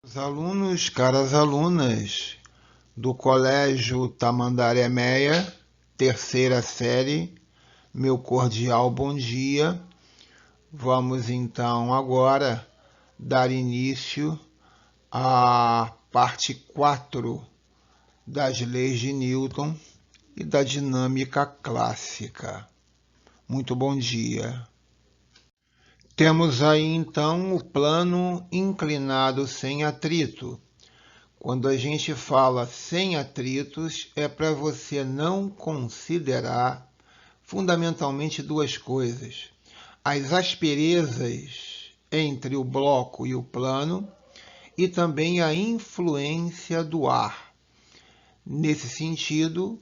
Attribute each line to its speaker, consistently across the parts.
Speaker 1: Os alunos, caras alunas do Colégio Tamandaré Meia, terceira série, meu cordial bom dia. Vamos então agora dar início à parte 4 das leis de Newton e da dinâmica clássica. Muito bom dia. Temos aí então o plano inclinado sem atrito. Quando a gente fala sem atritos, é para você não considerar fundamentalmente duas coisas: as asperezas entre o bloco e o plano e também a influência do ar. Nesse sentido,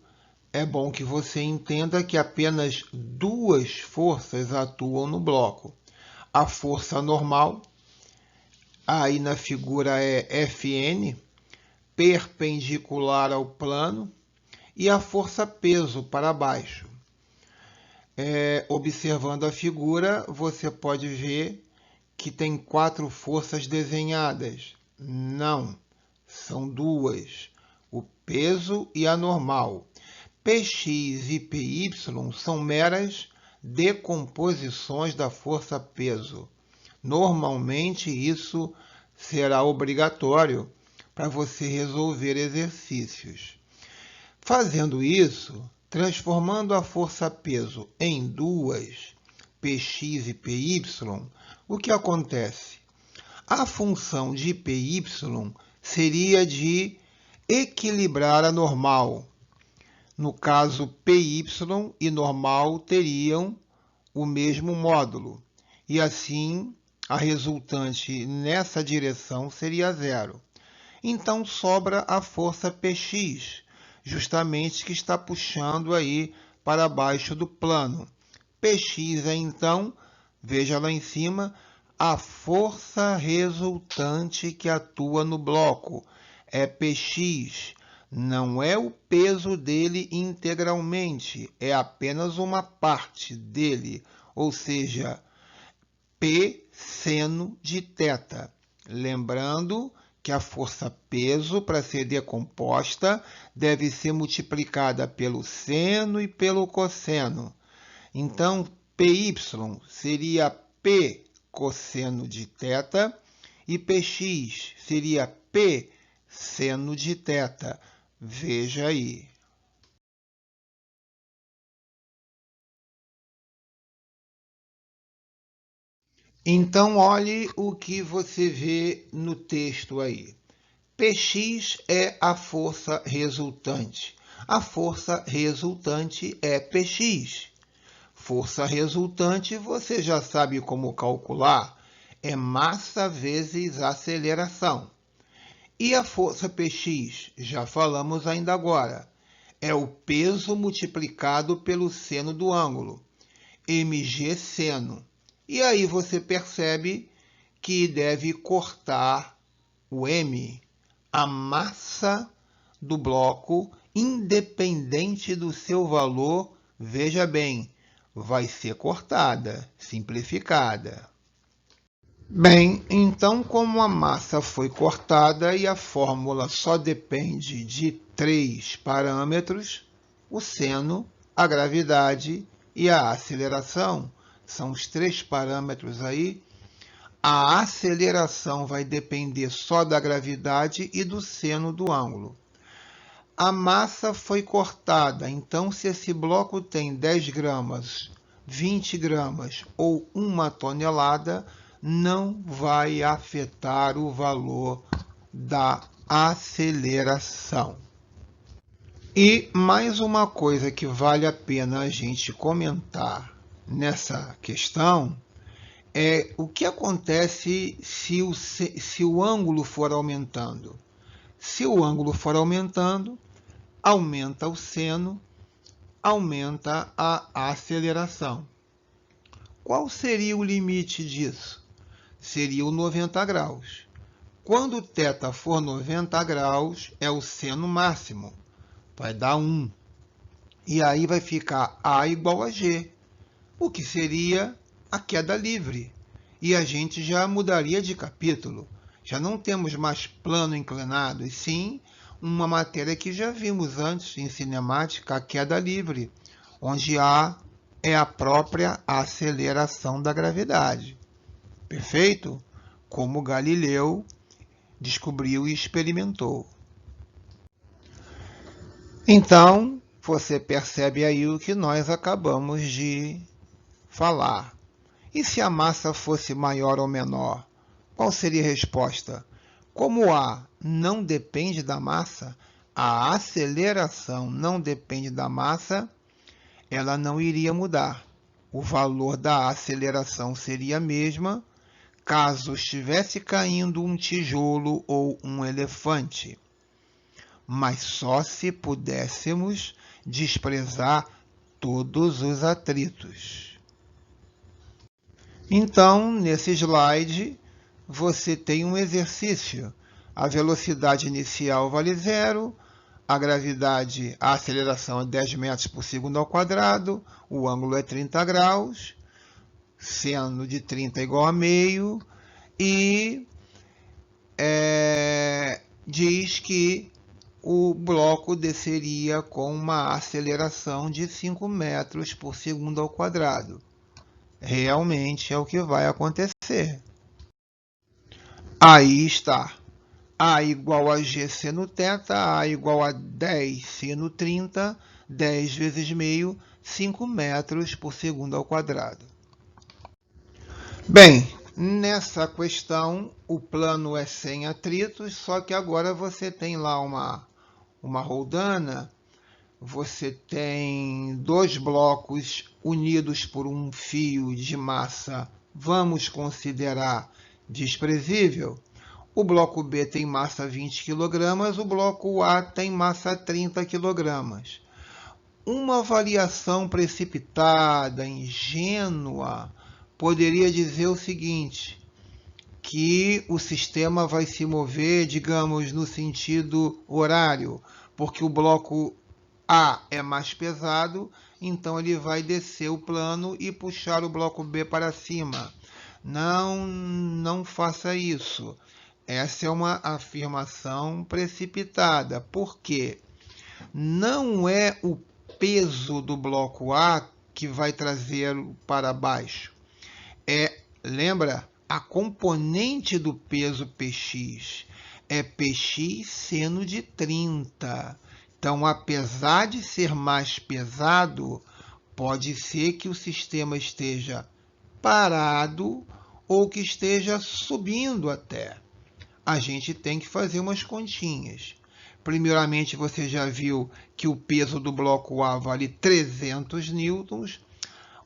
Speaker 1: é bom que você entenda que apenas duas forças atuam no bloco: a força normal, aí na figura é Fn, perpendicular ao plano, e a força-peso para baixo. Observando a figura, você pode ver que tem 4 forças desenhadas. Não, são duas: o peso e a normal. Px e Py são meras decomposições da força-peso. Normalmente isso será obrigatório para você resolver exercícios. Fazendo isso, transformando a força-peso em duas, Px e Py, o que acontece? A função de Py seria de equilibrar a normal. No caso, Py e normal teriam o mesmo módulo, e assim a resultante nessa direção seria zero. Então sobra a força Px, justamente que está puxando aí para baixo do plano. Px é então, veja lá em cima, a força resultante que atua no bloco. É Px, não é o peso dele integralmente, é apenas uma parte dele, ou seja, P seno de θ. Lembrando que a força-peso, para ser decomposta, deve ser multiplicada pelo seno e pelo cosseno. Então, Py seria P cosseno de θ e Px seria P seno de θ. Veja aí. Então, olhe o que você vê no texto aí. Px é a força resultante. A força resultante é Px. Força resultante, você já sabe como calcular, é massa vezes aceleração. E a força Px, já falamos ainda agora, é o peso multiplicado pelo seno do ângulo, mg seno. E aí você percebe que deve cortar o m, a massa do bloco, independente do seu valor, veja bem, vai ser cortada, simplificada. Bem, então como a massa foi cortada e a fórmula só depende de 3 parâmetros, o seno, a gravidade e a aceleração, são os 3 parâmetros aí. A aceleração vai depender só da gravidade e do seno do ângulo. A massa foi cortada, então se esse bloco tem 10 gramas, 20 gramas ou 1 tonelada, não vai afetar o valor da aceleração. E mais uma coisa que vale a pena a gente comentar nessa questão é o que acontece se o ângulo for aumentando. Se o ângulo for aumentando, aumenta o seno, aumenta a aceleração. Qual seria o limite disso? Seria o 90 graus. Quando θ for 90 graus, é o seno máximo, vai dar 1. E aí vai ficar A igual a G, o que seria a queda livre. E a gente já mudaria de capítulo. Já não temos mais plano inclinado, e sim uma matéria que já vimos antes em cinemática, a queda livre, onde A é a própria aceleração da gravidade. Perfeito? Como Galileu descobriu e experimentou. Então, você percebe aí o que nós acabamos de falar. E se a massa fosse maior ou menor? Qual seria a resposta? Como A não depende da massa, a aceleração não depende da massa, ela não iria mudar. O valor da aceleração seria a mesma caso estivesse caindo um tijolo ou um elefante. Mas só se pudéssemos desprezar todos os atritos. Então, nesse slide, você tem um exercício. A velocidade inicial vale 0, a gravidade, a aceleração é 10 metros por segundo ao quadrado, o ângulo é 30 graus, seno de 30 igual a meio, e diz que o bloco desceria com uma aceleração de 5 metros por segundo ao quadrado. Realmente é o que vai acontecer. Aí está. A igual a G seno θ, A igual a 10 seno 30, 10 vezes meio, 5 metros por segundo ao quadrado. Bem, nessa questão, o plano é sem atritos, só que agora você tem lá uma roldana, você tem dois blocos unidos por um fio de massa, vamos considerar desprezível. O bloco B tem massa 20 kg, o bloco A tem massa 30 kg. Uma variação precipitada, ingênua, poderia dizer o seguinte, que o sistema vai se mover, digamos, no sentido horário, porque o bloco A é mais pesado, então ele vai descer o plano e puxar o bloco B para cima. Não faça isso. Essa é uma afirmação precipitada. Por quê? Não é o peso do bloco A que vai trazê-lo para baixo. Lembra? A componente do peso Px é Px seno de 30. Então, apesar de ser mais pesado, pode ser que o sistema esteja parado ou que esteja subindo até. A gente tem que fazer umas continhas. Primeiramente, você já viu que o peso do bloco A vale 300 newtons,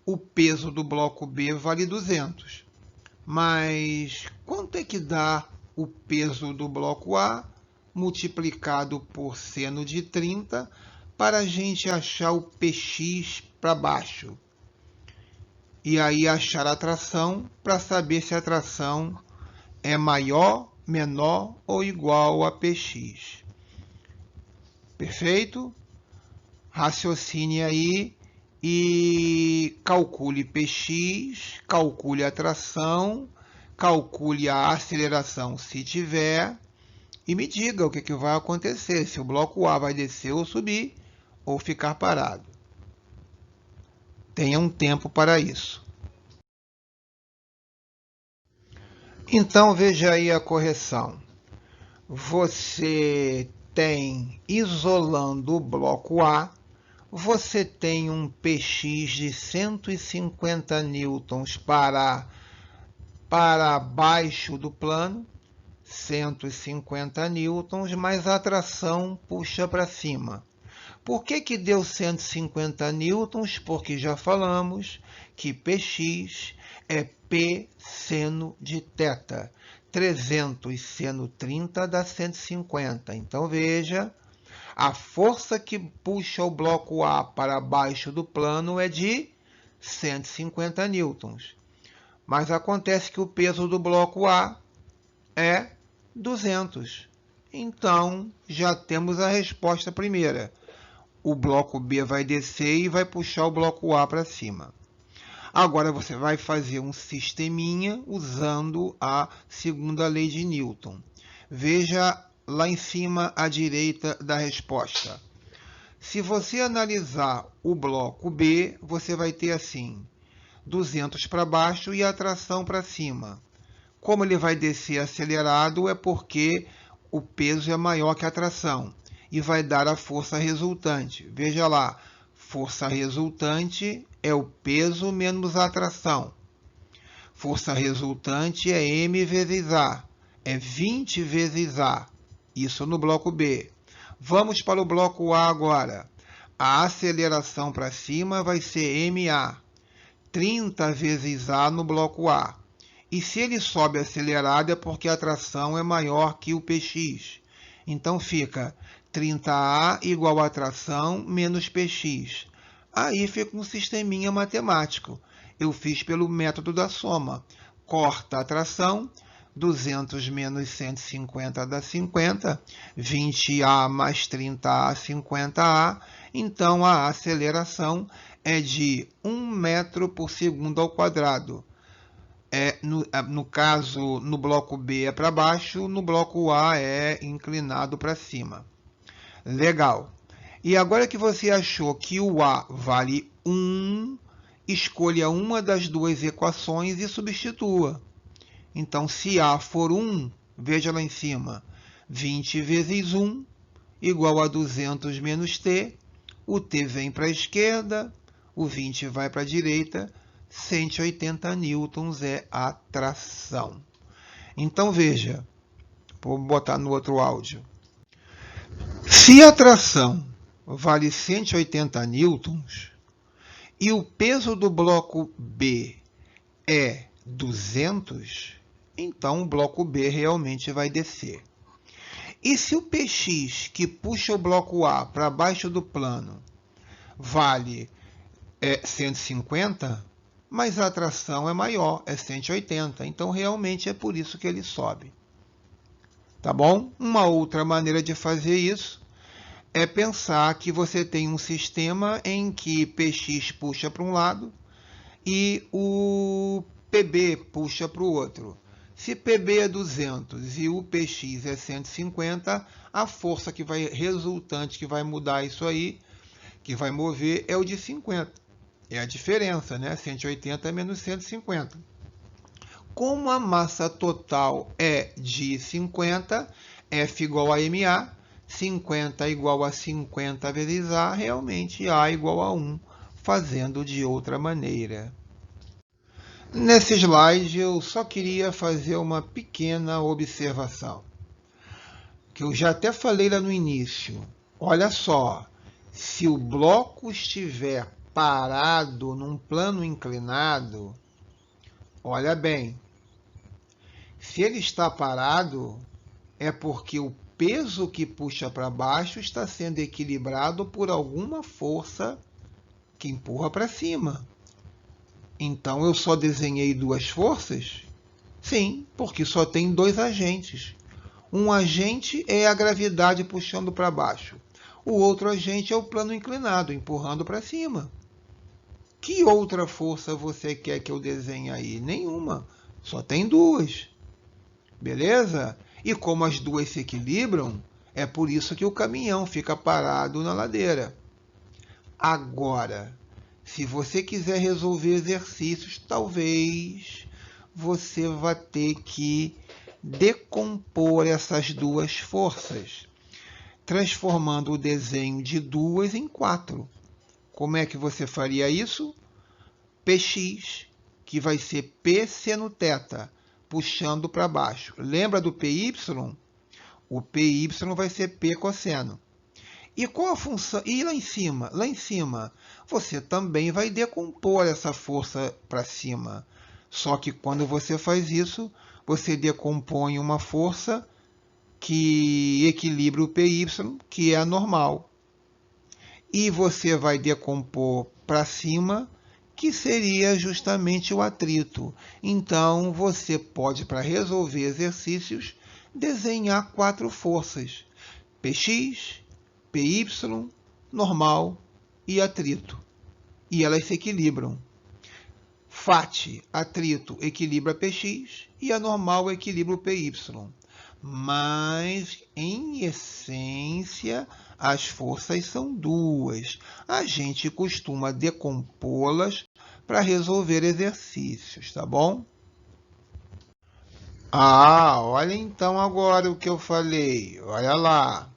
Speaker 1: o peso do bloco B vale 200. Mas quanto é que dá o peso do bloco A multiplicado por seno de 30 para a gente achar o Px para baixo? E aí achar a tração para saber se a tração é maior, menor ou igual a Px. Perfeito? Raciocine aí e calcule Px, calcule a tração, calcule a aceleração se tiver e me diga o que vai acontecer, se o bloco A vai descer ou subir ou ficar parado. Tenha um tempo para isso. Então, veja aí a correção. Você tem, isolando o bloco A, você tem um Px de 150 newtons para baixo do plano, 150 newtons, mas a tração puxa para cima. Por que deu 150 newtons? Porque já falamos que Px é P seno de θ. 300 seno 30 dá 150. Então, veja, a força que puxa o bloco A para baixo do plano é de 150 newtons. Mas acontece que o peso do bloco A é 200. Então, já temos a resposta primeira. O bloco B vai descer e vai puxar o bloco A para cima. Agora você vai fazer um sisteminha usando a segunda lei de Newton. Veja lá em cima à direita da resposta. Se você analisar o bloco B, você vai ter assim, 200 para baixo e a tração para cima. Como ele vai descer acelerado, é porque o peso é maior que a tração e vai dar a força resultante. Veja lá, força resultante é o peso menos a atração. Força resultante é M vezes A, é 20 vezes A. Isso no bloco B. Vamos para o bloco A agora. A aceleração para cima vai ser MA, 30 vezes A no bloco A. E se ele sobe acelerado é porque a tração é maior que o Px. Então fica 30A igual a tração menos Px. Aí fica um sisteminha matemático. Eu fiz pelo método da soma. Corta a tração, 200 menos 150 dá 50, 20A mais 30A, 50A. Então a aceleração é de 1 metro por segundo ao quadrado. No caso, no bloco B é para baixo, no bloco A é inclinado para cima. Legal. E agora que você achou que o A vale 1, escolha uma das duas equações e substitua. Então, se A for 1, veja lá em cima, 20 vezes 1 igual a 200 menos T. O T vem para a esquerda, o 20 vai para a direita, 180 newtons é a tração. Então, veja, vou botar no outro áudio. Se a tração vale 180 newtons e o peso do bloco B é 200, então o bloco B realmente vai descer. E se o Px, que puxa o bloco A para baixo do plano, vale 150, mas a atração é maior, é 180. Então, realmente é por isso que ele sobe. Tá bom? Uma outra maneira de fazer isso é pensar que você tem um sistema em que Px puxa para um lado e o Pb puxa para o outro. Se Pb é 200 e o Px é 150, a força resultante que vai mudar isso aí, que vai mover, é o de 50. É a diferença, né? 180 menos 150. Como a massa total é de 50, F igual a MA, 50 igual a 50 vezes A, realmente A igual a 1, fazendo de outra maneira. Nesse slide, eu só queria fazer uma pequena observação, que eu já até falei lá no início. Olha só, se o bloco estiver parado num plano inclinado, olha bem, se ele está parado, é porque o peso que puxa para baixo está sendo equilibrado por alguma força que empurra para cima. Então, eu só desenhei duas forças? Sim, porque só tem dois agentes. Um agente é a gravidade puxando para baixo. O outro agente é o plano inclinado, empurrando para cima. Que outra força você quer que eu desenhe aí? Nenhuma. Só tem duas. Beleza? E como as duas se equilibram, é por isso que o caminhão fica parado na ladeira. Agora, se você quiser resolver exercícios, talvez você vá ter que decompor essas duas forças, transformando o desenho de duas em 4. Como é que você faria isso? Px, que vai ser P seno θ, puxando para baixo. Lembra do Py? O Py vai ser P cosseno. E qual a função? E lá em cima? Lá em cima, você também vai decompor essa força para cima. Só que quando você faz isso, você decompõe uma força que equilibra o Py, que é a normal. E você vai decompor para cima, que seria justamente o atrito. Então, você pode, para resolver exercícios, desenhar 4 forças: Px, Py, normal e atrito. E elas se equilibram. FAT, atrito, equilibra Px e a normal equilibra o Py. Mas, em essência, as forças são duas. A gente costuma decompô-las para resolver exercícios, tá bom? Olha então agora o que eu falei. Olha lá.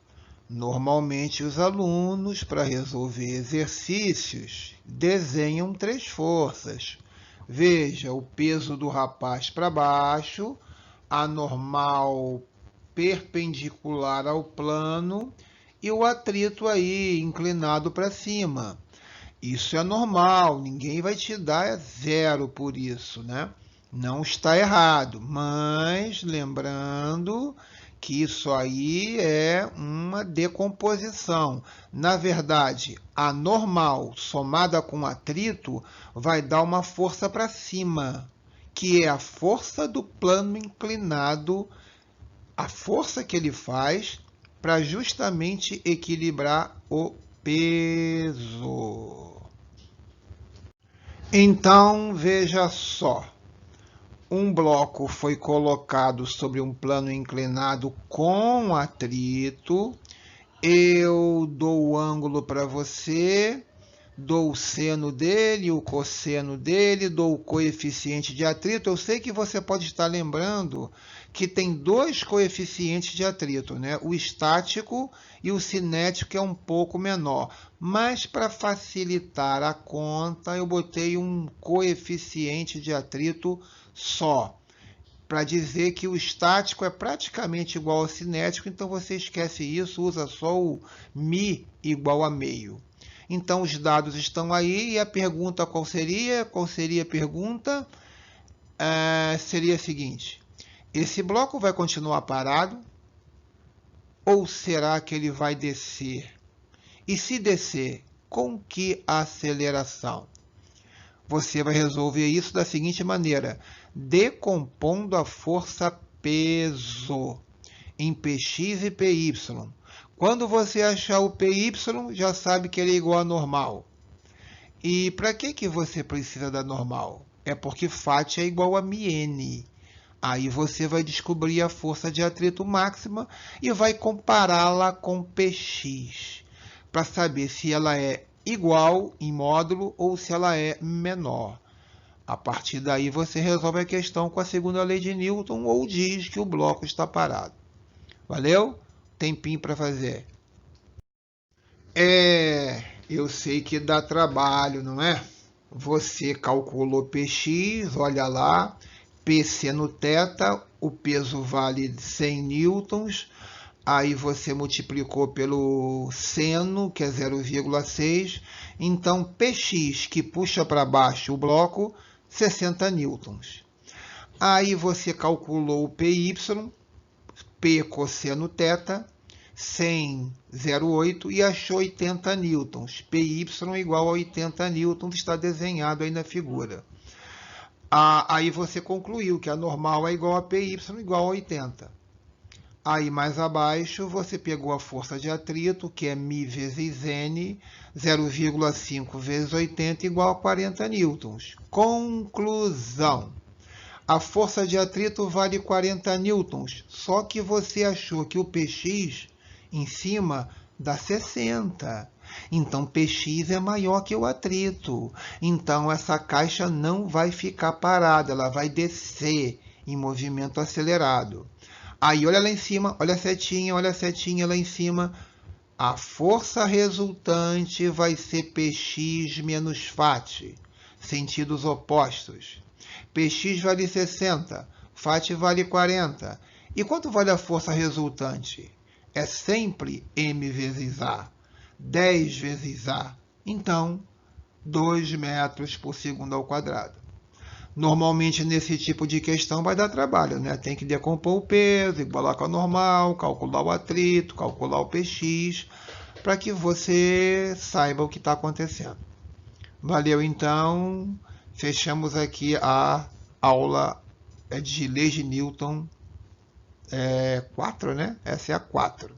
Speaker 1: Normalmente os alunos, para resolver exercícios, desenham três forças. Veja, o peso do rapaz para baixo, a normal perpendicular ao plano e o atrito aí inclinado para cima. Isso é normal, ninguém vai te dar zero por isso, né? Não está errado, mas lembrando que isso aí é uma decomposição. Na verdade, a normal somada com atrito vai dar uma força para cima, que é a força do plano inclinado, a força que ele faz para justamente equilibrar o peso. Então, veja só. Um bloco foi colocado sobre um plano inclinado com atrito. Eu dou o ângulo para você, dou o seno dele, o cosseno dele, dou o coeficiente de atrito. Eu sei que você pode estar lembrando que tem dois coeficientes de atrito, né? O estático e o cinético, que é um pouco menor. Mas, para facilitar a conta, eu botei um coeficiente de atrito só, para dizer que o estático é praticamente igual ao cinético, então você esquece isso, usa só o μ igual a meio. Então, os dados estão aí, e a pergunta qual seria? Qual seria a pergunta? Seria a seguinte: esse bloco vai continuar parado? Ou será que ele vai descer? E se descer, com que aceleração? Você vai resolver isso da seguinte maneira: decompondo a força peso em Px e Py. Quando você achar o Py, já sabe que ele é igual a normal. E para que você precisa da normal? É porque Φ é igual a μn. Aí você vai descobrir a força de atrito máxima e vai compará-la com Px, para saber se ela é igual em módulo ou se ela é menor. A partir daí você resolve a questão com a segunda lei de Newton ou diz que o bloco está parado. Valeu? Tempinho para fazer. Eu sei que dá trabalho, não é? Você calculou Px, olha lá, Pc no θ, o peso vale 100 newtons, aí você multiplicou pelo seno, que é 0,6, então Px, que puxa para baixo o bloco, 60 newtons. Aí você calculou o Py, P cosseno θ, 100,08 e achou 80 newtons. Py igual a 80 newtons, está desenhado aí na figura. Aí você concluiu que a normal é igual a Py igual a 80. Aí mais abaixo você pegou a força de atrito, que é μ vezes n, 0,5 vezes 80 igual a 40 newtons. Conclusão: a força de atrito vale 40 newtons, só que você achou que o Px em cima dá 60. Então, Px é maior que o atrito. Então, essa caixa não vai ficar parada, ela vai descer em movimento acelerado. Aí, olha lá em cima, olha a setinha lá em cima. A força resultante vai ser Px menos Φ, sentidos opostos. Px vale 60, Φ vale 40. E quanto vale a força resultante? É sempre m vezes a, 10 vezes a. Então, 2 metros por segundo ao quadrado. Normalmente, nesse tipo de questão, vai dar trabalho, né? Tem que decompor o peso, igualar com a normal, calcular o atrito, calcular o Px, para que você saiba o que está acontecendo. Valeu, então. Fechamos aqui a aula de Leis de Newton 4, né? Essa é a 4.